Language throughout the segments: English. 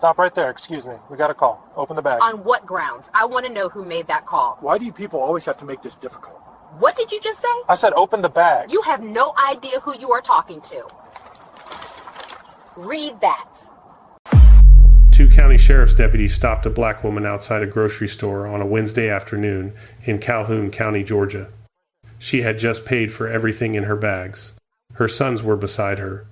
Stop right there. Excuse me. We got a call. Open the bag. On what grounds? I want to know who made that call. Why do you people always have to make this difficult? What did you just say? I said open the bag. You have no idea who you are talking to. Read that. Two county sheriff's deputies stopped a black woman outside a grocery store on a Wednesday afternoon in Calhoun County, Georgia. She had just paid for everything in her bags. Her sons were beside her.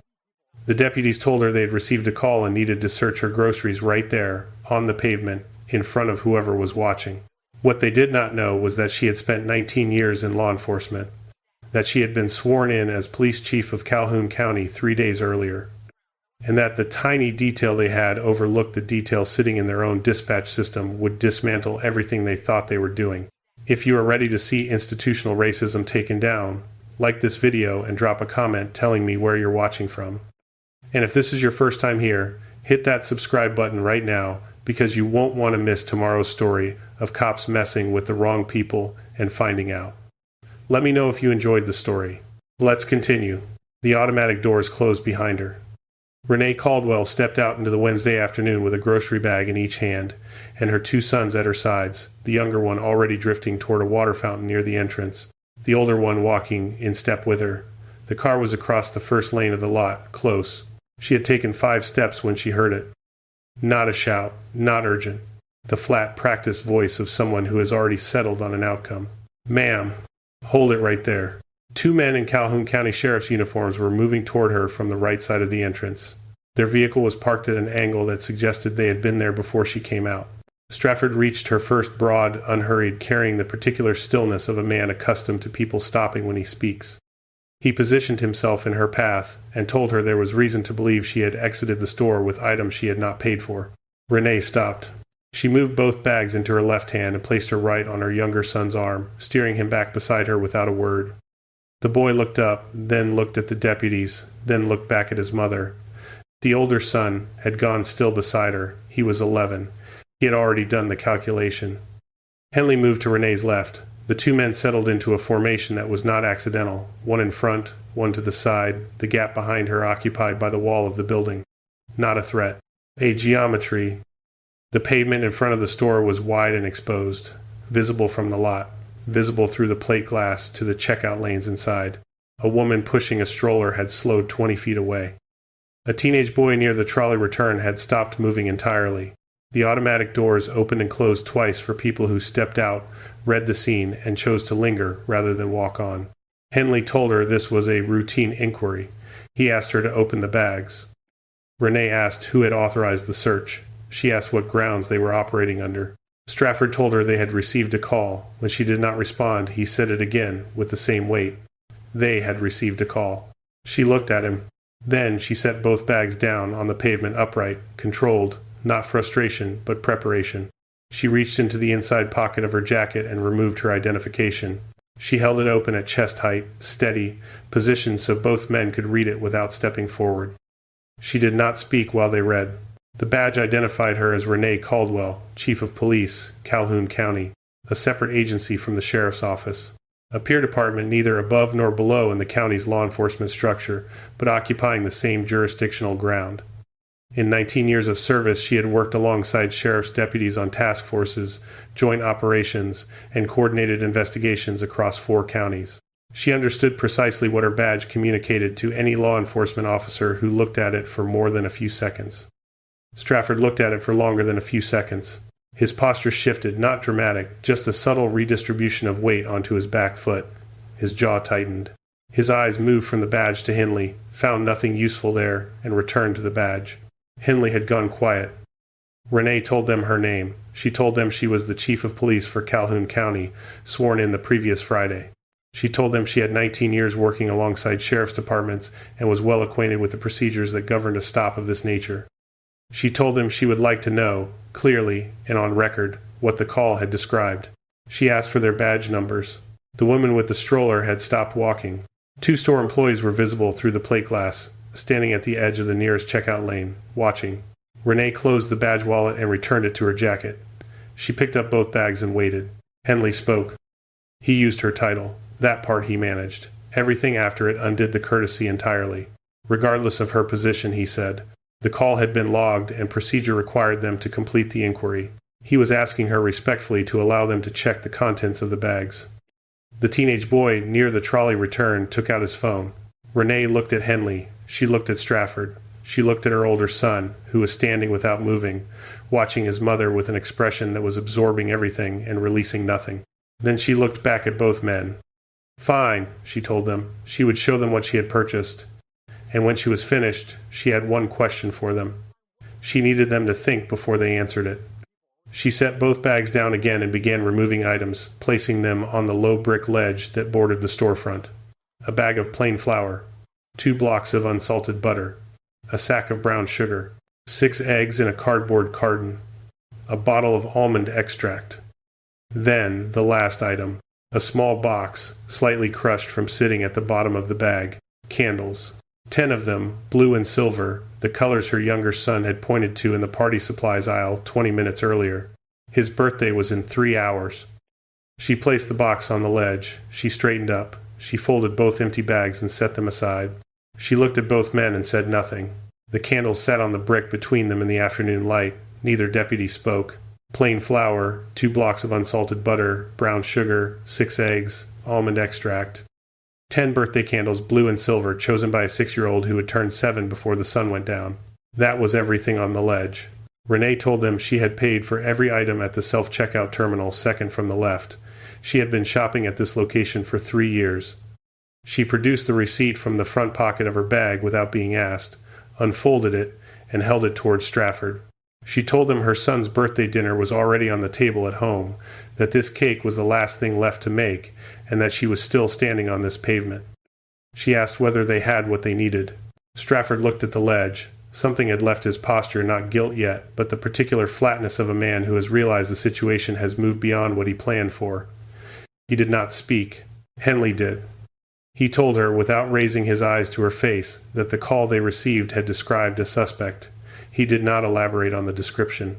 The deputies told her they had received a call and needed to search her groceries right there, on the pavement, in front of whoever was watching. What they did not know was that she had spent 19 years in law enforcement, that she had been sworn in as police chief of Calhoun County 3 days earlier, and that the tiny detail they had overlooked the detail sitting in their own dispatch system would dismantle everything they thought they were doing. If you are ready to see institutional racism taken down, like this video and drop a comment telling me where you're watching from. And if this is your first time here, hit that subscribe button right now because you won't want to miss tomorrow's story of cops messing with the wrong people and finding out. Let me know if you enjoyed the story. Let's continue. The automatic doors closed behind her. Renee Caldwell stepped out into the Wednesday afternoon with a grocery bag in each hand and her two sons at her sides, the younger one already drifting toward a water fountain near the entrance, the older one walking in step with her. The car was across the first lane of the lot, close. She had taken 5 steps when she heard it. Not a shout, not urgent. The flat, practiced voice of someone who has already settled on an outcome. "Ma'am, hold it right there." 2 men in Calhoun County Sheriff's uniforms were moving toward her from the right side of the entrance. Their vehicle was parked at an angle that suggested they had been there before she came out. Strafford reached her first broad, unhurried, carrying the particular stillness of a man accustomed to people stopping when he speaks. He positioned himself in her path and told her there was reason to believe she had exited the store with items she had not paid for. Renee stopped. She moved both bags into her left hand and placed her right on her younger son's arm, steering him back beside her without a word. The boy looked up, then looked at the deputies, then looked back at his mother. The older son had gone still beside her. He was 11. He had already done the calculation. Henley moved to Renee's left. The 2 men settled into a formation that was not accidental, one in front, one to the side, the gap behind her occupied by the wall of the building. Not a threat. A geometry. The pavement in front of the store was wide and exposed, visible from the lot, visible through the plate glass to the checkout lanes inside. A woman pushing a stroller had slowed 20 feet away. A teenage boy near the trolley return had stopped moving entirely. The automatic doors opened and closed twice for people who stepped out, read the scene, and chose to linger rather than walk on. Henley told her this was a routine inquiry. He asked her to open the bags. Renee asked who had authorized the search. She asked what grounds they were operating under. Strafford told her they had received a call. When she did not respond, he said it again, with the same weight. They had received a call. She looked at him. Then she set both bags down on the pavement upright, controlled, not frustration, but preparation. She reached into the inside pocket of her jacket and removed her identification. She held it open at chest height, steady, positioned so both men could read it without stepping forward. She did not speak while they read. The badge identified her as Renee Caldwell, Chief of Police, Calhoun County, a separate agency from the Sheriff's Office. A peer department neither above nor below in the county's law enforcement structure, but occupying the same jurisdictional ground. In 19 years of service, she had worked alongside sheriff's deputies on task forces, joint operations, and coordinated investigations across 4 counties. She understood precisely what her badge communicated to any law enforcement officer who looked at it for more than a few seconds. Strafford looked at it for longer than a few seconds. His posture shifted, not dramatic, just a subtle redistribution of weight onto his back foot. His jaw tightened. His eyes moved from the badge to Henley, found nothing useful there, and returned to the badge. Henley had gone quiet. Renee told them her name. She told them she was the chief of police for Calhoun County, sworn in the previous Friday. She told them she had 19 years working alongside sheriff's departments and was well acquainted with the procedures that governed a stop of this nature. She told them she would like to know, clearly and on record, what the call had described. She asked for their badge numbers. The woman with the stroller had stopped walking. 2 store employees were visible through the plate glass, standing at the edge of the nearest checkout lane, watching. Renee closed the badge wallet and returned it to her jacket. She picked up both bags and waited. Henley spoke. He used her title. That part he managed. Everything after it undid the courtesy entirely. Regardless of her position, he said, The call had been logged, and procedure required them to complete the inquiry. He was asking her respectfully to allow them to check the contents of the bags. The teenage boy near the trolley return took out his phone. Renee looked at Henley. She looked at Strafford. She looked at her older son, who was standing without moving, watching his mother with an expression that was absorbing everything and releasing nothing. Then she looked back at both men. Fine, she told them. She would show them what she had purchased. And when she was finished, she had one question for them. She needed them to think before they answered it. She set both bags down again and began removing items, placing them on the low brick ledge that bordered the storefront. A bag of plain flour, 2 blocks of unsalted butter, a sack of brown sugar, 6 eggs in a cardboard carton, a bottle of almond extract. Then, the last item, a small box, slightly crushed from sitting at the bottom of the bag, candles. 10 of them, blue and silver, the colors her younger son had pointed to in the party supplies aisle 20 minutes earlier. His birthday was in 3 hours. She placed the box on the ledge. She straightened up. She folded both empty bags and set them aside. She looked at both men and said nothing. The candles sat on the brick between them in the afternoon light. Neither deputy spoke. Plain flour, 2 blocks of unsalted butter, brown sugar, 6 eggs, almond extract. 10 birthday candles, blue and silver, chosen by a 6-year-old who had turned 7 before the sun went down. That was everything on the ledge. Renee told them she had paid for every item at the self-checkout terminal second from the left. She had been shopping at this location for 3 years. She produced the receipt from the front pocket of her bag without being asked, unfolded it, and held it toward Strafford. She told them her son's birthday dinner was already on the table at home, that this cake was the last thing left to make, and that she was still standing on this pavement. She asked whether they had what they needed. Strafford looked at the ledge. Something had left his posture, not guilt yet, but the particular flatness of a man who has realized the situation has moved beyond what he planned for. He did not speak. Henley did. He told her, without raising his eyes to her face, that the call they received had described a suspect. He did not elaborate on the description.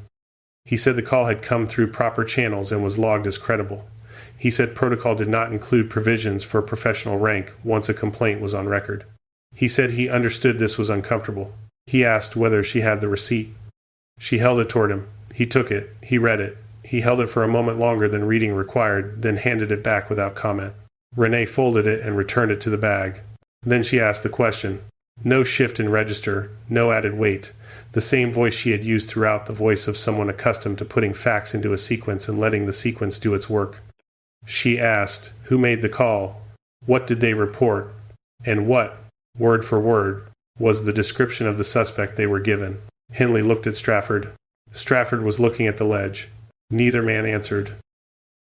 He said the call had come through proper channels and was logged as credible. He said protocol did not include provisions for professional rank once a complaint was on record. He said he understood this was uncomfortable. He asked whether she had the receipt. She held it toward him. He took it. He read it. He held it for a moment longer than reading required, then handed it back without comment. Renee folded it and returned it to the bag. Then she asked the question. No shift in register, no added weight. The same voice she had used throughout, the voice of someone accustomed to putting facts into a sequence and letting the sequence do its work. She asked, who made the call? What did they report? And what, word for word, was the description of the suspect they were given? Henley looked at Strafford. Strafford was looking at the ledge. Neither man answered.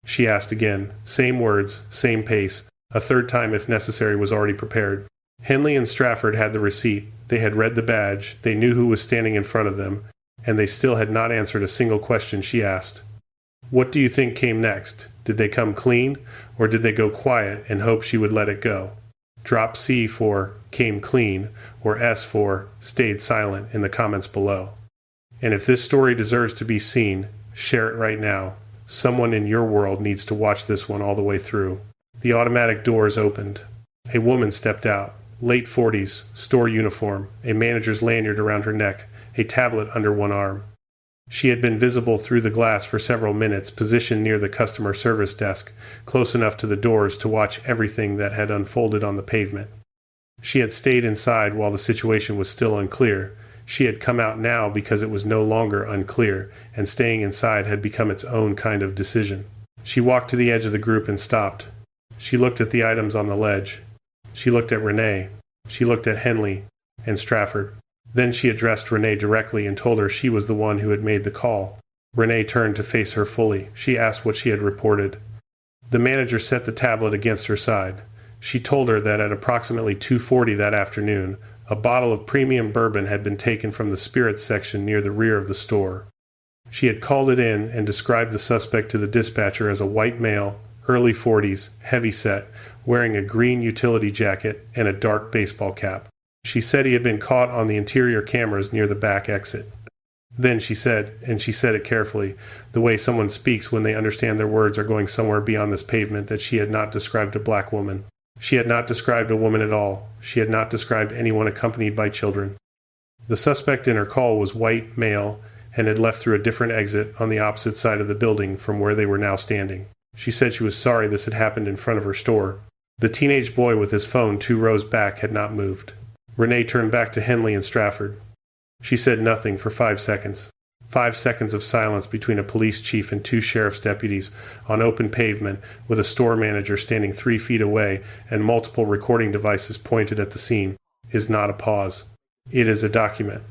She asked again. Same words, same pace. A third time, if necessary, was already prepared. Henley and Strafford had the receipt. They had read the badge. They knew who was standing in front of them, and they still had not answered a single question she asked. What do you think came next? Did they come clean, or did they go quiet and hope she would let it go? Drop C for came clean, or S for stayed silent in the comments below. And if this story deserves to be seen, share it right now. Someone in your world needs to watch this one all the way through. The automatic doors opened. A woman stepped out. Late 40s, store uniform, a manager's lanyard around her neck, a tablet under one arm. She had been visible through the glass for several minutes, positioned near the customer service desk, close enough to the doors to watch everything that had unfolded on the pavement. She had stayed inside while the situation was still unclear. She had come out now because it was no longer unclear, and staying inside had become its own kind of decision. She walked to the edge of the group and stopped. She looked at the items on the ledge. She looked at Renee. She looked at Henley and Strafford. Then she addressed Renee directly and told her she was the one who had made the call. Renee turned to face her fully. She asked what she had reported. The manager set the tablet against her side. She told her that at approximately 2:40 that afternoon, a bottle of premium bourbon had been taken from the spirits section near the rear of the store. She had called it in and described the suspect to the dispatcher as a white male, early 40s, heavy-set, wearing a green utility jacket and a dark baseball cap. She said he had been caught on the interior cameras near the back exit. Then she said, and she said it carefully, the way someone speaks when they understand their words are going somewhere beyond this pavement, that she had not described a black woman. She had not described a woman at all. She had not described anyone accompanied by children. The suspect in her call was white, male, and had left through a different exit on the opposite side of the building from where they were now standing. She said she was sorry this had happened in front of her store. The teenage boy with his phone 2 rows back had not moved. Renee turned back to Henley and Strafford. She said nothing for 5 seconds. 5 seconds of silence between a police chief and 2 sheriff's deputies on open pavement with a store manager standing 3 feet away and multiple recording devices pointed at the scene is not a pause. It is a document.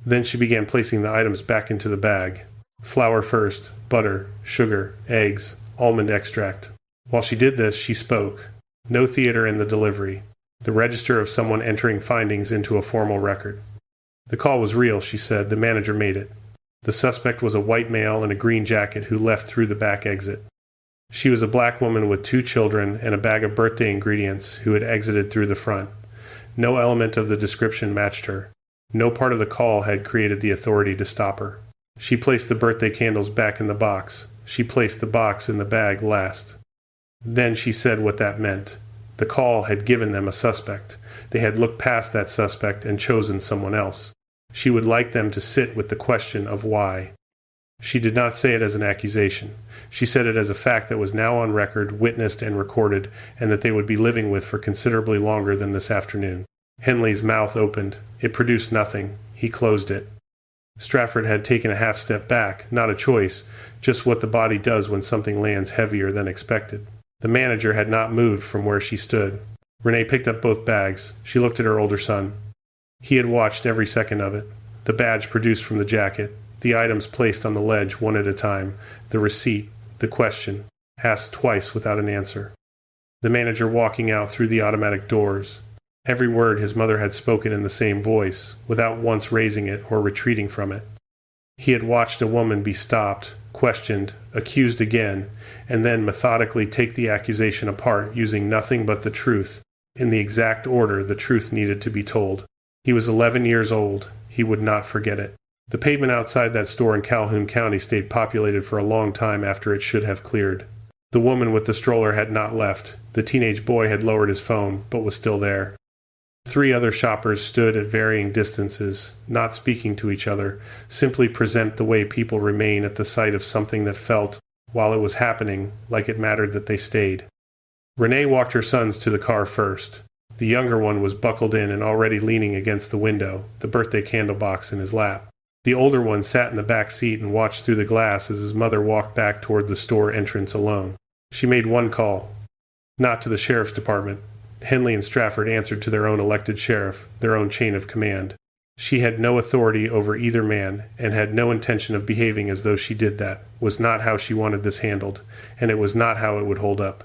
Then she began placing the items back into the bag. Flour first, butter, sugar, eggs, almond extract. While she did this, she spoke. No theater in the delivery. The register of someone entering findings into a formal record. The call was real, she said. The manager made it. The suspect was a white male in a green jacket who left through the back exit. She was a black woman with 2 children and a bag of birthday ingredients who had exited through the front. No element of the description matched her. No part of the call had created the authority to stop her. She placed the birthday candles back in the box. She placed the box in the bag last. Then she said what that meant. The call had given them a suspect. They had looked past that suspect and chosen someone else. She would like them to sit with the question of why. She did not say it as an accusation. She said it as a fact that was now on record, witnessed and recorded, and that they would be living with for considerably longer than this afternoon. Henley's mouth opened. It produced nothing. He closed it. Strafford had taken a half step back, not a choice, just what the body does when something lands heavier than expected. The manager had not moved from where she stood. Renee picked up both bags. She looked at her older son. He had watched every second of it. The badge produced from the jacket, the items placed on the ledge one at a time, the receipt, the question, asked twice without an answer. The manager walking out through the automatic doors. Every word his mother had spoken in the same voice, without once raising it or retreating from it. He had watched a woman be stopped, questioned, accused again, and then methodically take the accusation apart using nothing but the truth, in the exact order the truth needed to be told. He was 11 years old. He would not forget it. The pavement outside that store in Calhoun County stayed populated for a long time after it should have cleared. The woman with the stroller had not left. The teenage boy had lowered his phone, but was still there. 3 other shoppers stood at varying distances, not speaking to each other, simply present the way people remain at the sight of something that felt, while it was happening, like it mattered that they stayed. Renee walked her sons to the car first. The younger one was buckled in and already leaning against the window, the birthday candle box in his lap. The older one sat in the back seat and watched through the glass as his mother walked back toward the store entrance alone. She made one call. Not to the sheriff's department. Henley and Strafford answered to their own elected sheriff, their own chain of command. She had no authority over either man, and had no intention of behaving as though she did that, was not how she wanted this handled, and it was not how it would hold up.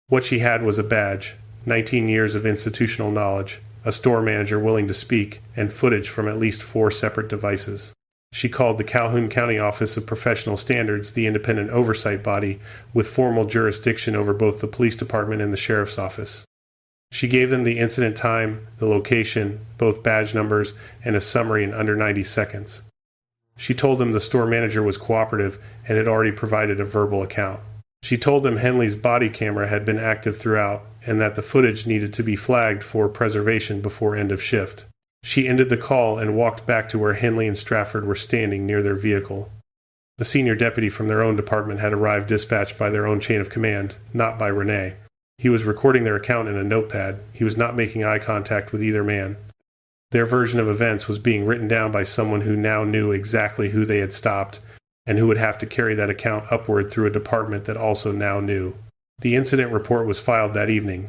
What she had was a badge, 19 years of institutional knowledge, a store manager willing to speak, and footage from at least 4 separate devices. She called the Calhoun County Office of Professional Standards the independent oversight body with formal jurisdiction over both the police department and the sheriff's office. She gave them the incident time, the location, both badge numbers, and a summary in under 90 seconds. She told them the store manager was cooperative and had already provided a verbal account. She told them Henley's body camera had been active throughout and that the footage needed to be flagged for preservation before end of shift. She ended the call and walked back to where Henley and Strafford were standing near their vehicle. A senior deputy from their own department had arrived dispatched by their own chain of command, not by Renee. He was recording their account in a notepad. He was not making eye contact with either man. Their version of events was being written down by someone who now knew exactly who they had stopped and who would have to carry that account upward through a department that also now knew. The incident report was filed that evening.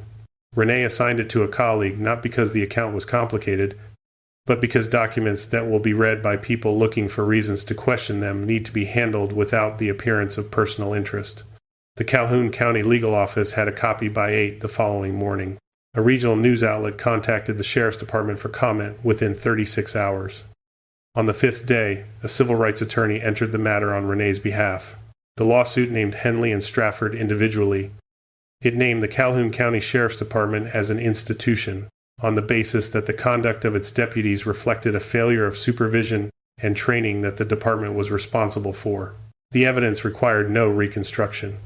Renee assigned it to a colleague not because the account was complicated, but because documents that will be read by people looking for reasons to question them need to be handled without the appearance of personal interest. The Calhoun County Legal Office had a copy by 8 the following morning. A regional news outlet contacted the Sheriff's Department for comment within 36 hours. On the 5th day, a civil rights attorney entered the matter on Renee's behalf. The lawsuit named Henley and Strafford individually. It named the Calhoun County Sheriff's Department as an institution, on the basis that the conduct of its deputies reflected a failure of supervision and training that the department was responsible for. The evidence required no reconstruction.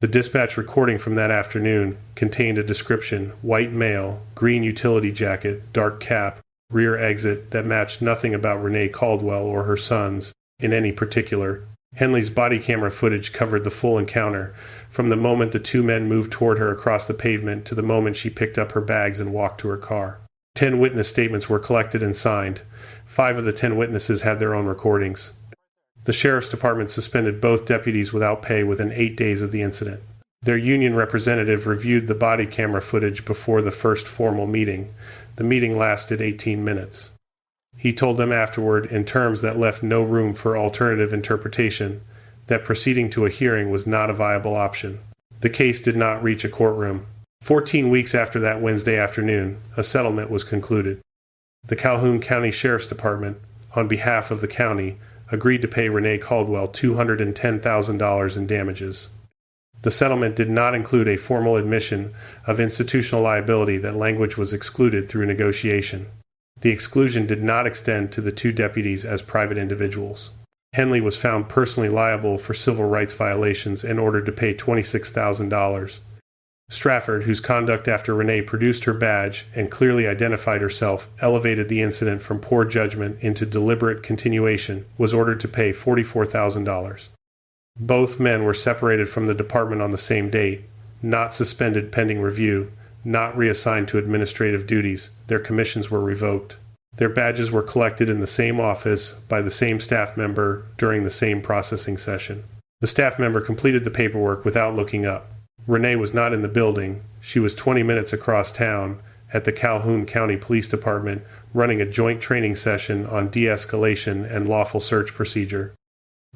The dispatch recording from that afternoon contained a description: white male, green utility jacket, dark cap, rear exit that matched nothing about Renee Caldwell or her sons in any particular. Henley's body camera footage covered the full encounter, from the moment the two men moved toward her across the pavement to the moment she picked up her bags and walked to her car. 10 witness statements were collected and signed. 5 of the 10 witnesses had their own recordings. The sheriff's department suspended both deputies without pay within 8 days of the incident. Their union representative reviewed the body camera footage before the first formal meeting. The meeting lasted 18 minutes. He told them afterward, in terms that left no room for alternative interpretation, that proceeding to a hearing was not a viable option. The case did not reach a courtroom. 14 weeks after that Wednesday afternoon, a settlement was concluded. The Calhoun County Sheriff's Department, on behalf of the county, agreed to pay Renee Caldwell $210,000 in damages. The settlement did not include a formal admission of institutional liability that language was excluded through negotiation. The exclusion did not extend to the two deputies as private individuals. Henley was found personally liable for civil rights violations and ordered to pay $26,000. Strafford, whose conduct after Renee produced her badge and clearly identified herself elevated the incident from poor judgment into deliberate continuation, was ordered to pay $44,000. Both men were separated from the department on the same date, not suspended pending review, not reassigned to administrative duties. Their commissions were revoked. Their badges were collected in the same office by the same staff member during the same processing session. The staff member completed the paperwork without looking up. Renee was not in the building. She was 20 minutes across town at the Calhoun County Police Department running a joint training session on de-escalation and lawful search procedure.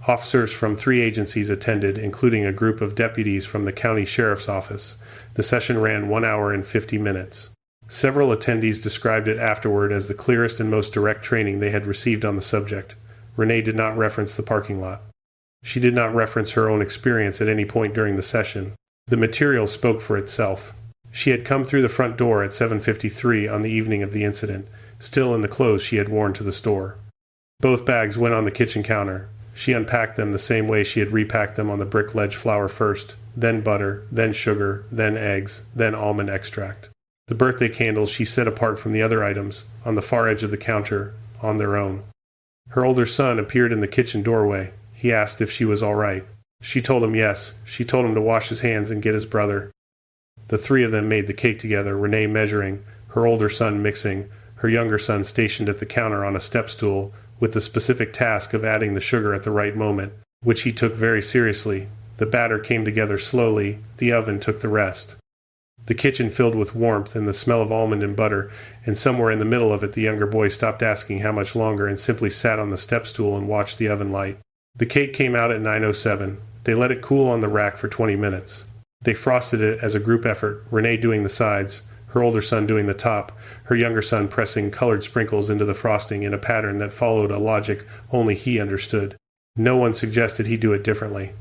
Officers from 3 agencies attended, including a group of deputies from the county sheriff's office. The session ran 1 hour and 50 minutes. Several attendees described it afterward as the clearest and most direct training they had received on the subject. Renee did not reference the parking lot. She did not reference her own experience at any point during the session. The material spoke for itself. She had come through the front door at 7:53 on the evening of the incident, still in the clothes she had worn to the store. Both bags went on the kitchen counter. She unpacked them the same way she had repacked them on the brick ledge flour first, then butter, then sugar, then eggs, then almond extract. The birthday candles she set apart from the other items, on the far edge of the counter, on their own. Her older son appeared in the kitchen doorway. He asked if she was all right. She told him yes. She told him to wash his hands and get his brother. The 3 of them made the cake together, Renee measuring, her older son mixing, her younger son stationed at the counter on a step stool, with the specific task of adding the sugar at the right moment, which he took very seriously. The batter came together slowly. The oven took the rest. The kitchen filled with warmth and the smell of almond and butter, and somewhere in the middle of it the younger boy stopped asking how much longer and simply sat on the step stool and watched the oven light. The cake came out at 9:07. They let it cool on the rack for 20 minutes. They frosted it as a group effort, Renee doing the sides, her older son doing the top, her younger son pressing colored sprinkles into the frosting in a pattern that followed a logic only he understood. No one suggested he do it differently.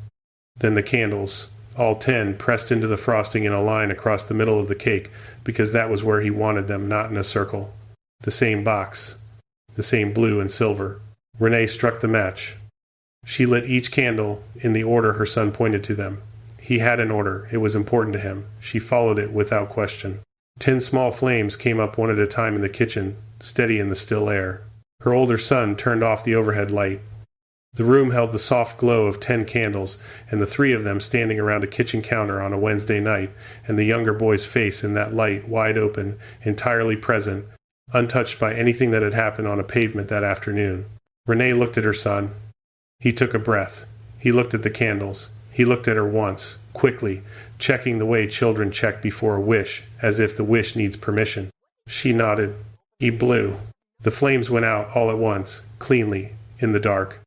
Then the candles, all 10 pressed into the frosting in a line across the middle of the cake, because that was where he wanted them, not in a circle. The same box, the same blue and silver. Renee struck the match. She lit each candle in the order her son pointed to them. He had an order. It was important to him. She followed it without question. 10 small flames came up one at a time in the kitchen, steady in the still air. Her older son turned off the overhead light. The room held the soft glow of 10 candles, and the 3 of them standing around a kitchen counter on a Wednesday night, and the younger boy's face in that light, wide open, entirely present, untouched by anything that had happened on a pavement that afternoon. Renee looked at her son. He took a breath. He looked at the candles. He looked at her once, quickly, checking the way children check before a wish, as if the wish needs permission. She nodded. He blew. The flames went out all at once, cleanly, in the dark.